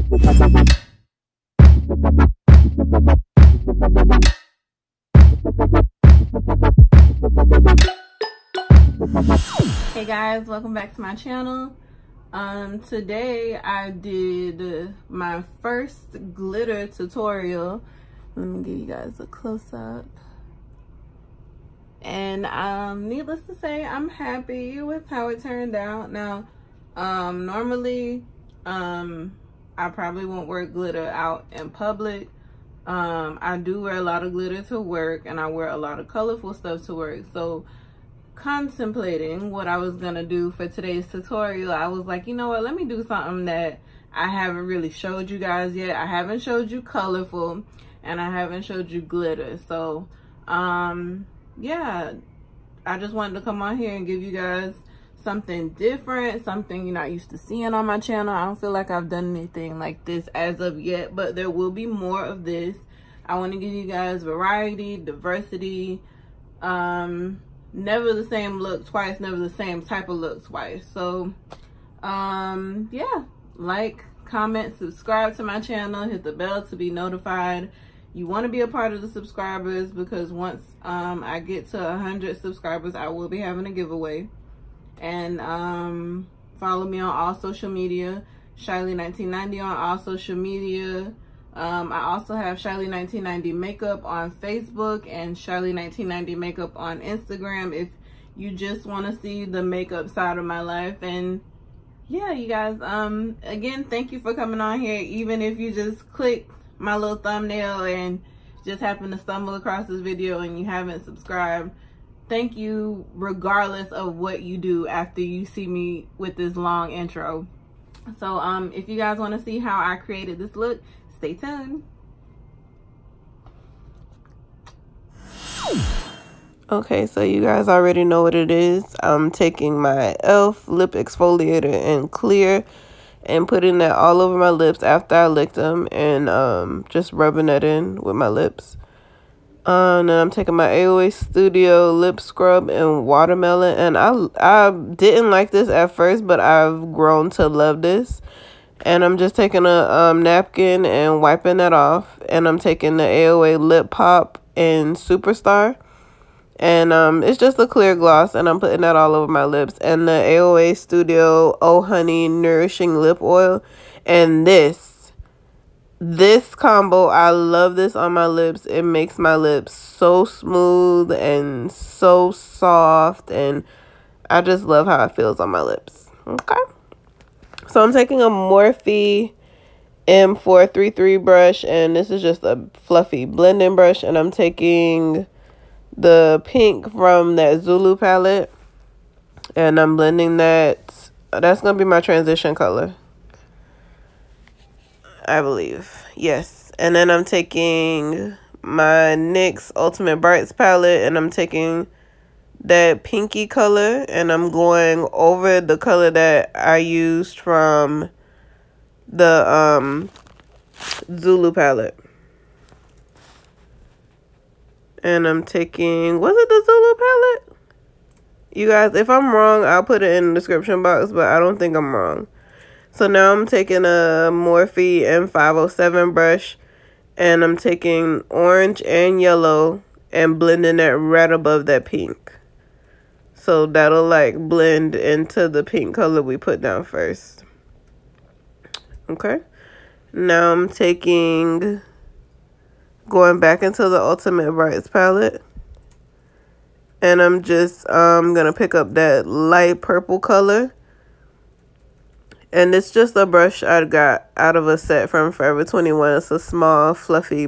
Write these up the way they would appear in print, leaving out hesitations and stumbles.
Hey guys, welcome back to my channel. Today I did my first glitter tutorial. Let me give you guys a close-up. And needless to say, I'm happy with how it turned out. Now, normally I probably won't wear glitter out in public. I do wear a lot of glitter to work, and I wear a lot of colorful stuff to work. So contemplating what I was gonna do for today's tutorial, I was like, you know what, let me do something that I haven't really showed you guys yet. I haven't showed you colorful, and I haven't showed you glitter. So yeah, I just wanted to come on here and give you guys something different, something you're not used to seeing on my channel. I don't feel like I've done anything like this as of yet, but there will be more of this. I want to give you guys variety, diversity, never the same look twice, never the same type of look twice. So yeah, like, comment, subscribe to my channel, hit the bell to be notified. You want to be a part of the subscribers, because once I get to 100 subscribers, I will be having a giveaway. And follow me on all social media, Shyly1990 on all social media. I also have Shyly1990 Makeup on Facebook and Shyly1990 Makeup on Instagram if you just want to see the makeup side of my life. And yeah, you guys, again, thank you for coming on here. Even if you just click my little thumbnail and just happen to stumble across this video and you haven't subscribed, thank you regardless of what you do after you see me with this long intro. So if you guys want to see how I created this look, stay tuned. Okay, so you guys already know what it is. I'm taking my E.L.F. lip exfoliator in clear and putting that all over my lips after I licked them, and just rubbing that in with my lips. And then I'm taking my AOA Studio Lip Scrub in Watermelon, and I didn't like this at first, but I've grown to love this. And I'm just taking a napkin and wiping that off. And I'm taking the AOA Lip Pop in Superstar, and it's just a clear gloss, and I'm putting that all over my lips. And the AOA Studio Oh Honey Nourishing Lip Oil, and this combo, I love this on my lips. It makes my lips so smooth and so soft, and I just love how it feels on my lips. Okay, so I'm taking a Morphe M433 brush, and this is just a fluffy blending brush, and I'm taking the pink from that Zulu palette, and I'm blending that. That's gonna be my transition color, I believe. Yes. And then I'm taking my NYX Ultimate Brights palette, and I'm taking that pinky color, and I'm going over the color that I used from the Zulu palette. And I'm taking, was it the Zulu palette? You guys, if I'm wrong, I'll put it in the description box, but I don't think I'm wrong. So now I'm taking a Morphe M507 brush, and I'm taking orange and yellow and blending that right above that pink. So that'll like blend into the pink color we put down first. Okay. Now I'm going back into the Ultimate Brights palette, and I'm just gonna pick up that light purple color. And it's just a brush I got out of a set from Forever 21. It's a small fluffy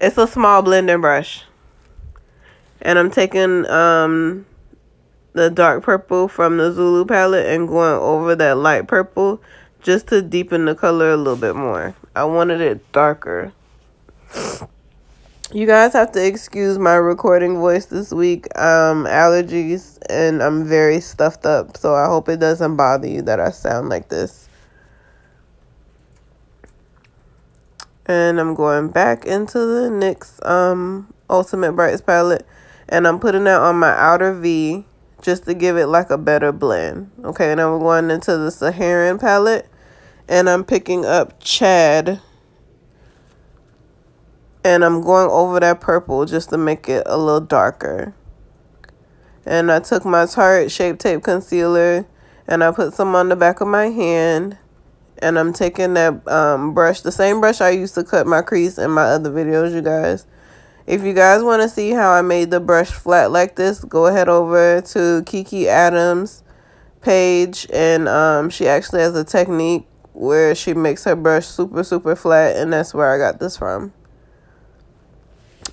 it's a small blending brush. And I'm taking the dark purple from the Zulu palette and going over that light purple just to deepen the color a little bit more. I wanted it darker. You guys have to excuse my recording voice this week. Allergies, and I'm very stuffed up, so I hope it doesn't bother you that I sound like this. And I'm going back into the NYX Ultimate Brights palette, and I'm putting that on my outer V just to give it like a better blend. Okay, now we're going into the Saharan palette, and I'm picking up Chad, and I'm going over that purple just to make it a little darker. And I took my Tarte Shape Tape Concealer, and I put some on the back of my hand. And I'm taking that brush, the same brush I used to cut my crease in my other videos, you guys. If you guys want to see how I made the brush flat like this, go ahead over to Kiki Adams' page. And she actually has a technique where she makes her brush super, super flat. And that's where I got this from.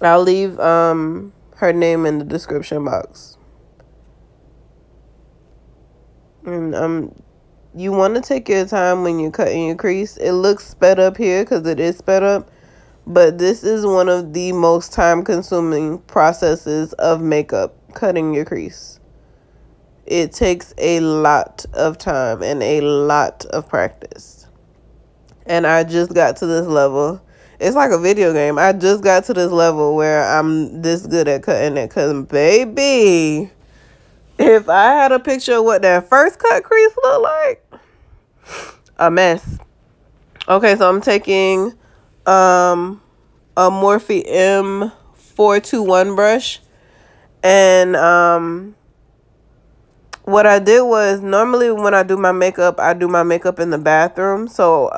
I'll leave her name in the description box. And you want to take your time when you're cutting your crease. It looks sped up here because it is sped up. But this is one of the most time-consuming processes of makeup, cutting your crease. It takes a lot of time and a lot of practice. And I just got to this level. It's like a video game. I just got to this level where I'm this good at cutting it. Because, baby, if I had a picture of what that first cut crease looked like, a mess. Okay, so I'm taking a Morphe M421 brush, and what I did was, normally when I do my makeup in the bathroom. So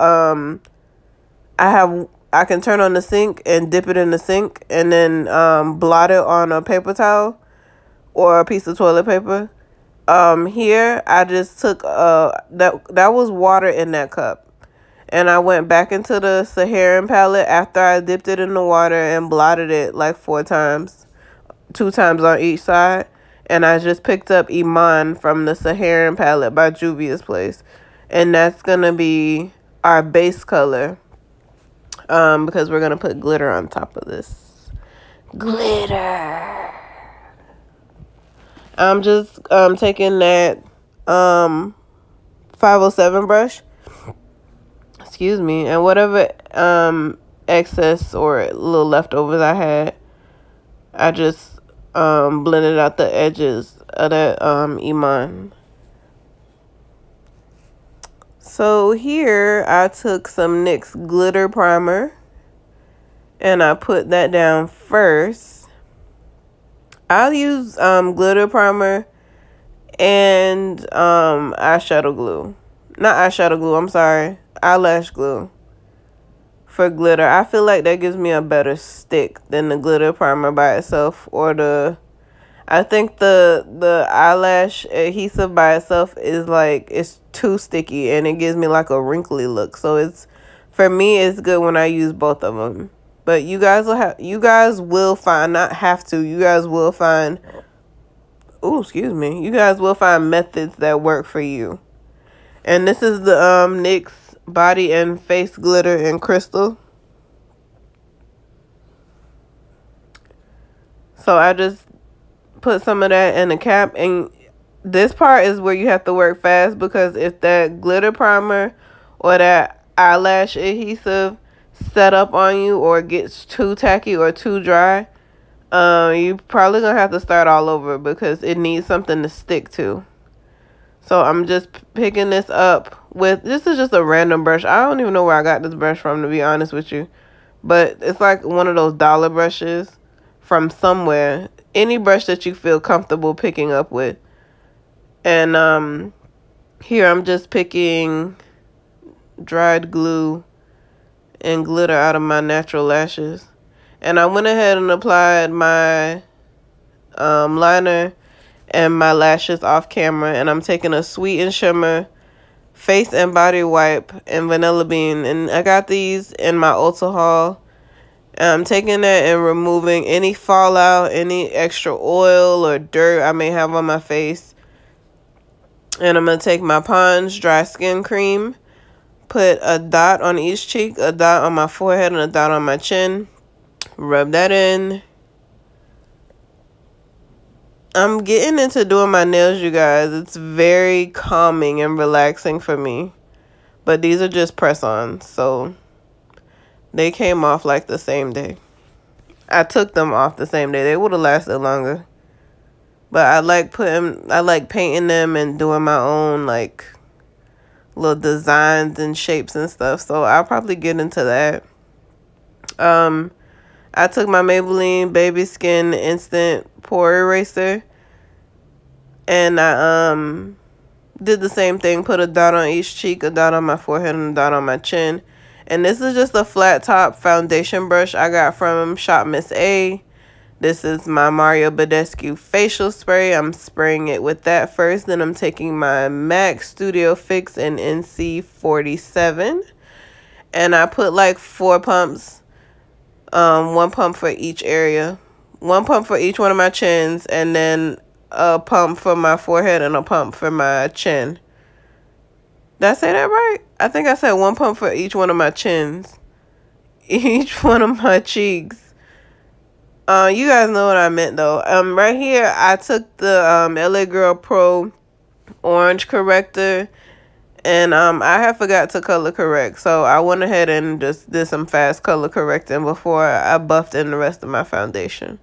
I can turn on the sink and dip it in the sink, and then blot it on a paper towel or a piece of toilet paper. Here I just took that was water in that cup, and I went back into the Saharan palette after I dipped it in the water and blotted it like 4 times, 2 times on each side. And I just picked up Iman from the Saharan palette by Juvia's Place, and that's gonna be our base color, because we're gonna put glitter on top of this. Glitter. I'm just taking that 507 brush, excuse me, and whatever excess or little leftovers I had, I just blended out the edges of that Iman. So here I took some NYX Glitter Primer, and I put that down first. I'll use glitter primer and eyeshadow glue. Not eyeshadow glue, I'm sorry. Eyelash glue for glitter. I feel like that gives me a better stick than the glitter primer by itself. Or I think the eyelash adhesive by itself is like, it's too sticky and it gives me like a wrinkly look. So for me, it's good when I use both of them. But you guys will find, not have to, you guys will find, you guys will find methods that work for you. And this is the NYX Body and Face Glitter in Crystal. So I just put some of that in the cap, and this part is where you have to work fast, because if that glitter primer or that eyelash adhesive set up on you or gets too tacky or too dry, you probably gonna have to start all over, because it needs something to stick to. So I'm just picking this up with, this is just a random brush. I don't even know where I got this brush from, to be honest with you, but it's like one of those dollar brushes from somewhere. Any brush that you feel comfortable picking up with. And here I'm just picking dried glue and glitter out of my natural lashes. And I went ahead and applied my liner and my lashes off camera. And I'm taking a Sweet and Shimmer face and body wipe and Vanilla Bean. And I got these in my Ulta haul. And I'm taking that and removing any fallout, any extra oil or dirt I may have on my face. And I'm going to take my Pond's Dry Skin Cream, put a dot on each cheek, a dot on my forehead, and a dot on my chin. Rub that in. I'm getting into doing my nails, you guys. It's very calming and relaxing for me. But these are just press-ons, so they came off like the same day. I took them off the same day. They would have lasted longer. But I like painting them and doing my own like little designs and shapes and stuff. So I'll probably get into that. I took my Maybelline Baby Skin Instant Pore Eraser, and I did the same thing. Put a dot on each cheek, a dot on my forehead, and a dot on my chin. And this is just a flat top foundation brush I got from Shop Miss A. This is my Mario Badescu facial spray. I'm spraying it with that first. Then I'm taking my MAC Studio Fix in NC47. And I put like 4 pumps. 1 pump for each area. 1 pump for each one of my chins. And then a pump for my forehead and a pump for my chin. Did I say that right? I think I said 1 pump for each one of my chins. Each one of my cheeks. You guys know what I meant though. Right here I took the LA Girl Pro Orange Corrector, and I had forgot to color correct, so I went ahead and just did some fast color correcting before I buffed in the rest of my foundation,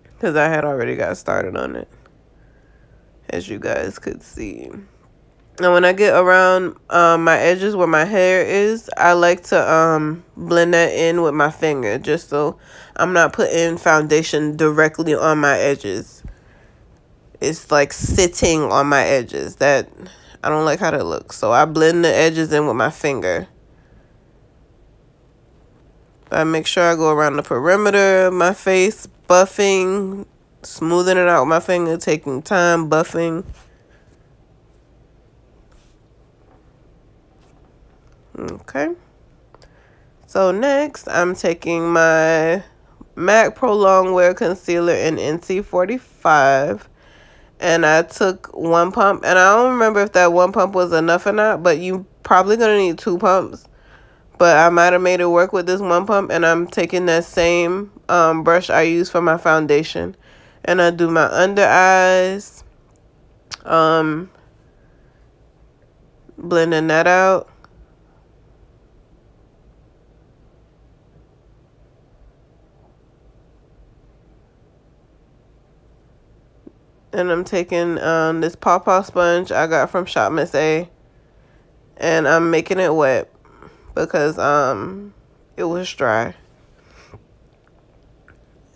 because I had already got started on it, as you guys could see. And when I get around my edges where my hair is, I like to blend that in with my finger, just so I'm not putting foundation directly on my edges. It's like sitting on my edges. That I don't like how that looks. So I blend the edges in with my finger. I make sure I go around the perimeter of my face, buffing, smoothing it out with my finger, taking time, buffing. Okay, so next I'm taking my MAC Pro Long Wear Concealer in NC45, and I took 1 pump, and I don't remember if that 1 pump was enough or not, but you probably gonna need 2 pumps, but I might have made it work with this 1 pump. And I'm taking that same brush I use for my foundation, and I do my under eyes, blending that out. And I'm taking this pawpaw sponge I got from Shop Miss A, and I'm making it wet because it was dry.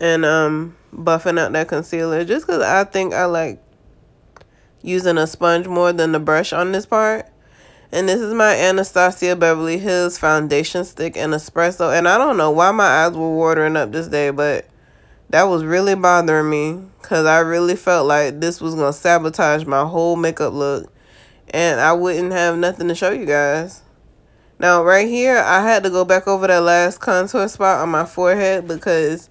And buffing out that concealer just because I think I like using a sponge more than the brush on this part. And this is my Anastasia Beverly Hills foundation stick in Espresso. And I don't know why my eyes were watering up this day, but that was really bothering me because I really felt like this was going to sabotage my whole makeup look, and I wouldn't have nothing to show you guys. Now, right here, I had to go back over that last contour spot on my forehead because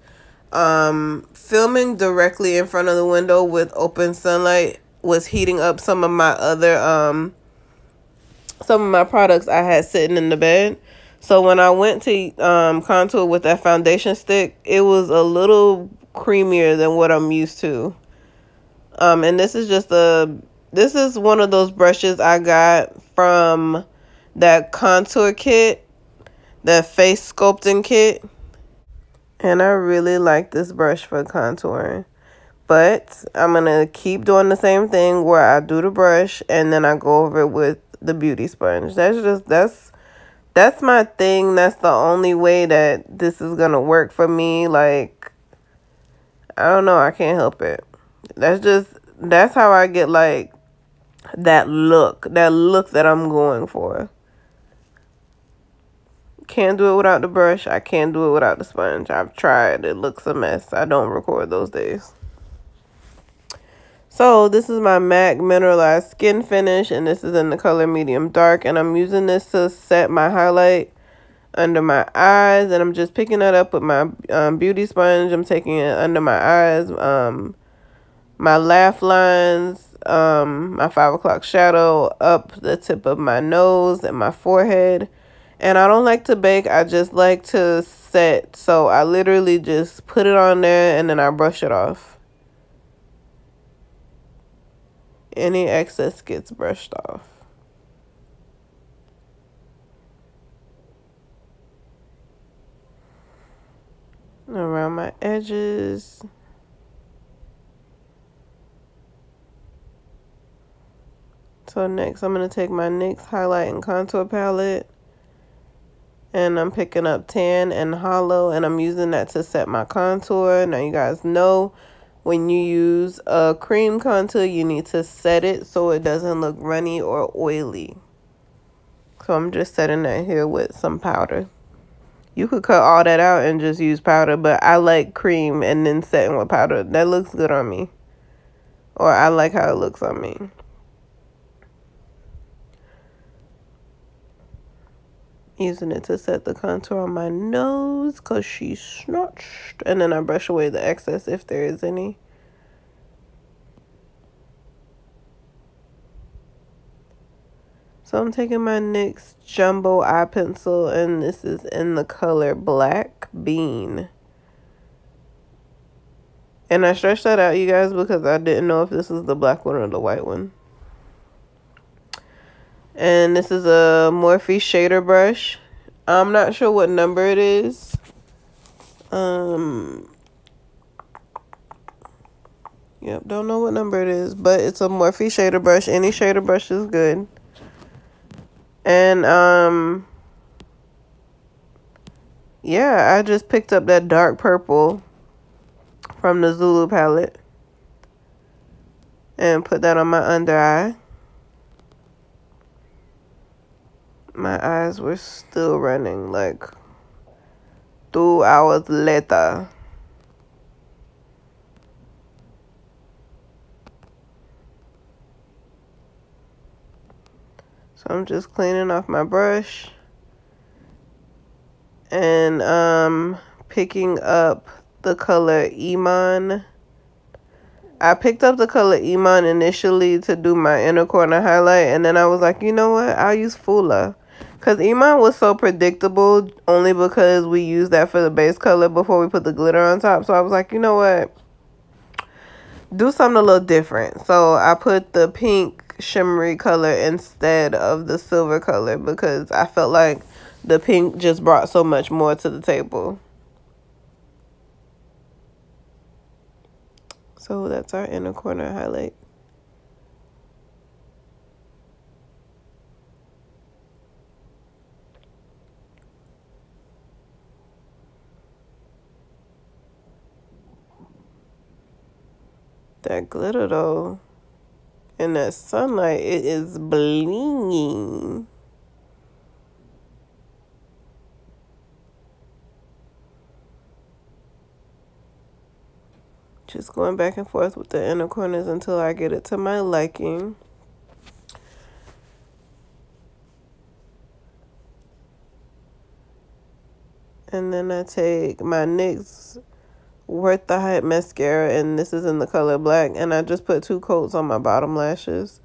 filming directly in front of the window with open sunlight was heating up some of my other, some of my products I had sitting in the bed. So when I went to contour with that foundation stick, it was a little creamier than what I'm used to. And this is just this is one of those brushes I got from that contour kit, that face sculpting kit. And I really like this brush for contouring. But I'm going to keep doing the same thing where I do the brush and then I go over it with the beauty sponge. That's my thing. That's the only way that this is going to work for me. Like, I don't know. I can't help it. That's how I get, like, that look that I'm going for. Can't do it without the brush. I can't do it without the sponge. I've tried. It looks a mess. I don't record those days. So this is my MAC Mineralize Skin Finish, and this is in the color medium dark, and I'm using this to set my highlight under my eyes, and I'm just picking that up with my beauty sponge. I'm taking it under my eyes, my laugh lines, my 5 o'clock shadow, up the tip of my nose and my forehead. And I don't like to bake, I just like to set, so I literally just put it on there and then I brush it off. Any excess gets brushed off. Around my edges. So next I'm going to take my NYX Highlight and Contour palette. And I'm picking up Tan and Hollow. And I'm using that to set my contour. Now you guys know when you use a cream contour, you need to set it so it doesn't look runny or oily. So I'm just setting that here with some powder. You could cut all that out and just use powder, but I like cream and then setting with powder. That looks good on me. Or I like how it looks on me. Using it to set the contour on my nose because she's snatched. And then I brush away the excess if there is any. So I'm taking my NYX Jumbo Eye Pencil, and this is in the color Black Bean. And I stretched that out, you guys, because I didn't know if this was the black one or the white one. And this is a Morphe shader brush. I'm not sure what number it is. Yep, don't know what number it is, but it's a Morphe shader brush. Any shader brush is good. And yeah, I just picked up that dark purple from the Zulu palette and put that on my under eye. My eyes were still running like 2 hours later. So I'm just cleaning off my brush and picking up the color Iman. I picked up the color Iman initially to do my inner corner highlight, and then I was like, you know what? I'll use Fula. Because Iman was so predictable only because we used that for the base color before we put the glitter on top. So I was like, you know what? Do something a little different. So I put the pink shimmery color instead of the silver color because I felt like the pink just brought so much more to the table. So that's our inner corner highlight. That glitter though, in that sunlight, it is blinging. Just going back and forth with the inner corners until I get it to my liking. And then I take my NYX Worth the Hype mascara, and this is in the color Black, and I just put 2 coats on my bottom lashes.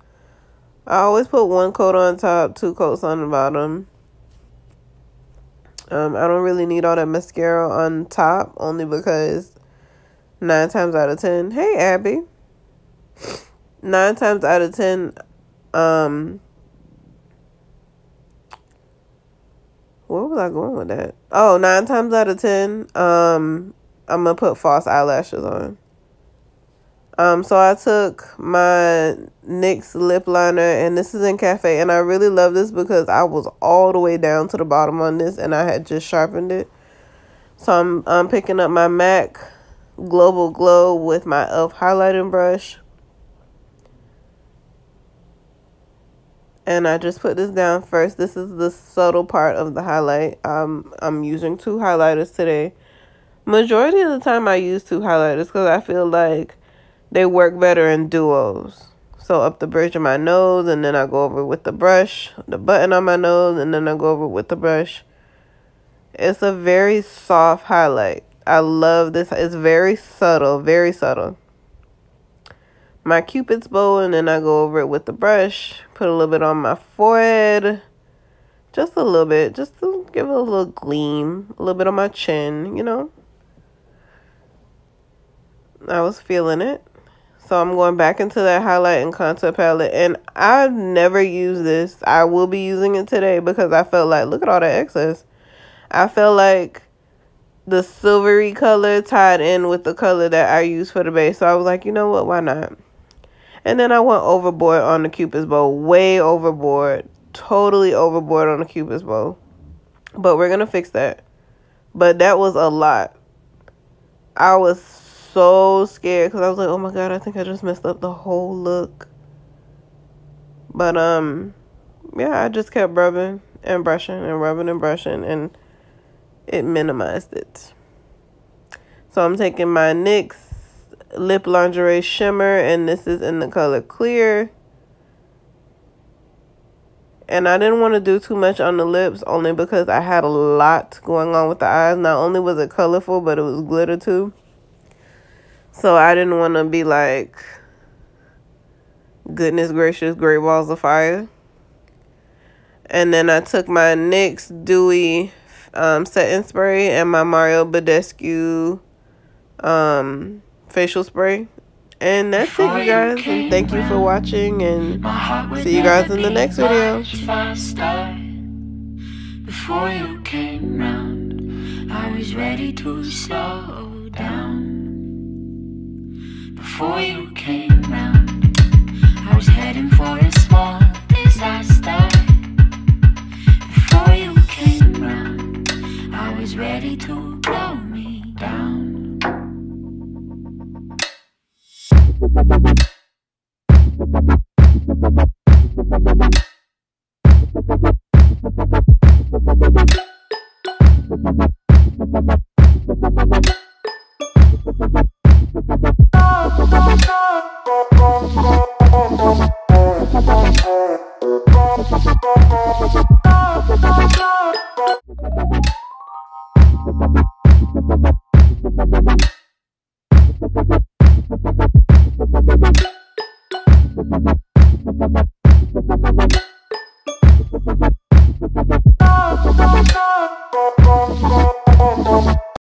I always put 1 coat on top, 2 coats on the bottom. I don't really need all that mascara on top, only because 9 times out of 10, hey Abby, 9 times out of 10, where was I going with that? Oh, 9 times out of 10, I'm gonna put false eyelashes on. So I took my NYX lip liner, and this is in Cafe, and I really love this because I was all the way down to the bottom on this, and I had just sharpened it. So I'm picking up my MAC Global Glow with my E.L.F. highlighting brush. And I just put this down first. This is the subtle part of the highlight. I'm using 2 highlighters today. Majority of the time I use 2 highlighters because I feel like they work better in duos. So up the bridge of my nose, and then I go over with the brush, the button on my nose, and then I go over with the brush. It's a very soft highlight. I love this. It's very subtle, very subtle. My Cupid's bow, and then I go over it with the brush. Put a little bit on my forehead. Just a little bit. Just to give it a little gleam. A little bit on my chin, you know. I was feeling it. So I'm going back into that highlight and contour palette. And I've never used this. I will be using it today because I felt like, look at all that excess. I felt like the silvery color tied in with the color that I use for the base. So I was like, you know what? Why not? And then I went overboard on the Cupid's bow. Way overboard. Totally overboard on the Cupid's bow. But we're going to fix that. But that was a lot. I was so scared because I was like, oh my God, I think I just messed up the whole look. But, yeah, I just kept rubbing and brushing and rubbing and brushing, and it minimized it. So I'm taking my NYX Lip Lingerie Shimmer, and this is in the color Clear. And I didn't want to do too much on the lips, only because I had a lot going on with the eyes. Not only was it colorful, but it was glitter too. So I didn't want to be like, goodness gracious, great balls of fire. And then I took my NYX Dewy setting spray and my Mario Badescu facial spray. And that's it, you guys. And thank you for watching, and see you guys in the next video. Before you came round, I was ready to slow down. Before you came round.